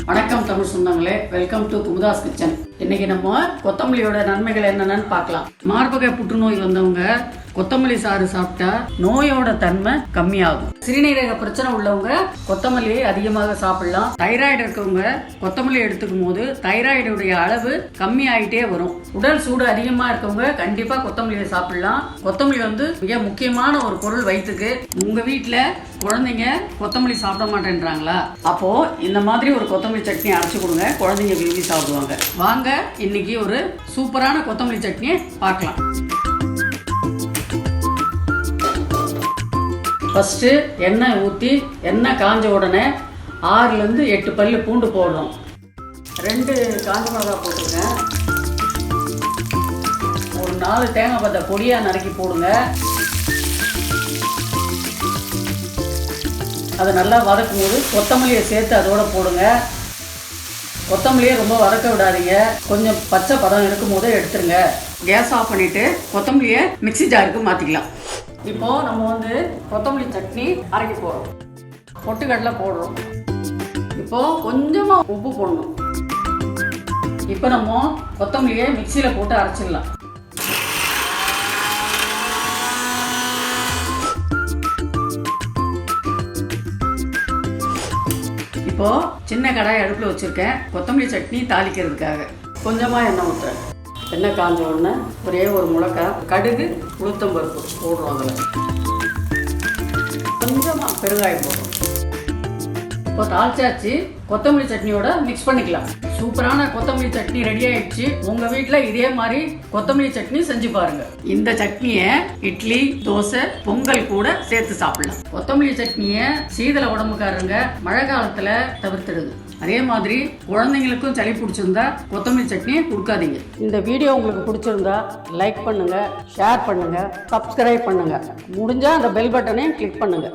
வணக்கம் தமிழ் சொந்தங்களே, welcome to குமுதாஸ்கிச்சன். இன்னைக்கு நம்ம கொத்தமல்லியோட நன்மைகள் என்னென்னு பார்க்கலாம். மார்பக புற்றுநோய் வந்தவங்க கொத்தமல்லி சாறு சாப்பிட்டா நோயோட தன்மை கம்மியாகும். சிறுநீரக பிரச்சனை உள்ளவங்க கொத்தமல்லியை அதிகமாக சாப்பிடலாம். தைராய்டு இருக்கவங்க கொத்தமல்லி எடுத்துக்கும் போது தைராய்டுடைய அளவு கம்மி ஆகிட்டே வரும். உடல் சூடு அதிகமா இருக்கவங்க கண்டிப்பா கொத்தமல்லியை சாப்பிடலாம். கொத்தமல்லி மிக முக்கியமான ஒரு பொருள் வயிற்றுக்கு. உங்க வீட்டுல குழந்தைங்க கொத்தமல்லி சாப்பிட மாட்டேன்றாங்களா? அப்போ இந்த மாதிரி ஒரு கொத்தமல்லி சட்னி அரைச்சு கொடுங்க, குழந்தைங்க விரும்பி சாப்பிடுவாங்க. வாங்க இன்னைக்கு ஒரு சூப்பரான கொத்தமல்லி சட்னியை பார்க்கலாம். ஃபர்ஸ்ட் எண்ணெய் ஊற்றி எண்ணெய் காஞ்ச உடனே 6 to 8 பல்லு பூண்டு போடணும். 2 காஞ்ச மிளகா போட்டுருங்க. ஒரு 4 தேங்காய் பத்தை பொடியாக நறுக்கி போடுங்க. அதை நல்லா வதக்கும் போது கொத்தமல்லியை சேர்த்து அதோட போடுங்க. கொத்தமல்லியை ரொம்ப வதக்க விடாதீங்க. கொஞ்சம் பச்சை பதம் இருக்கும் போதே எடுத்துருங்க. கேஸ் ஆஃப் பண்ணிவிட்டு கொத்தமல்லியை மிக்ஸி ஜாருக்கு மாற்றிக்கலாம். இப்போ நம்ம கொத்தமல்லி சட்னி அரைக்க போகிறோம். பொட்டுக்கடலை போடுறோம். இப்போ கொஞ்சமாக உப்பு போடணும். இப்போ நம்ம கொத்தமல்லியை மிக்சியில் போட்டு அரைச்சிடலாம். இப்போ சின்ன கடாய் அடுப்பில் வச்சுருக்கேன். கொத்தமல்லி சட்னி தாளிக்கிறதுக்காக கொஞ்சமாக எண்ணெய் ஊற்றுறேன். எண்ணெய் காஞ்ச உடனே ஒரே ஒரு மிளகாய், கடுகு, உளுத்தம் பருப்பு போடுறோம். அதில் கொஞ்சமாக பெருங்காயம் போடுறோம். இப்போ தாளிச்சாச்சு. கொத்தமல்லி சட்னியோட மிக்ஸ் பண்ணிக்கலாம். சூப்பரான கொத்தமல்லி சட்னி ரெடி ஆயிடுச்சு. உங்க வீட்டில் இதே மாதிரி கொத்தமல்லி சட்னி செஞ்சு பாருங்க. இந்த சட்னியை இட்லி, தோசை, பொங்கல் கூட சேர்த்து சாப்பிடலாம். கொத்தமல்லி சட்னியை சீதள உடம்புக்காரங்க மழை காலத்துல தவிர்த்துடுது. அதே மாதிரி குழந்தைங்களுக்கும் சளி பிடிச்சிருந்தா கொத்தமல்லி சட்னியை கொடுக்காதீங்க. இந்த வீடியோ உங்களுக்கு பிடிச்சிருந்தா லைக் பண்ணுங்க, ஷேர் பண்ணுங்க, சப்ஸ்கிரைப் பண்ணுங்க. முடிஞ்சா அந்த பெல் பட்டனையும் கிளிக் பண்ணுங்க.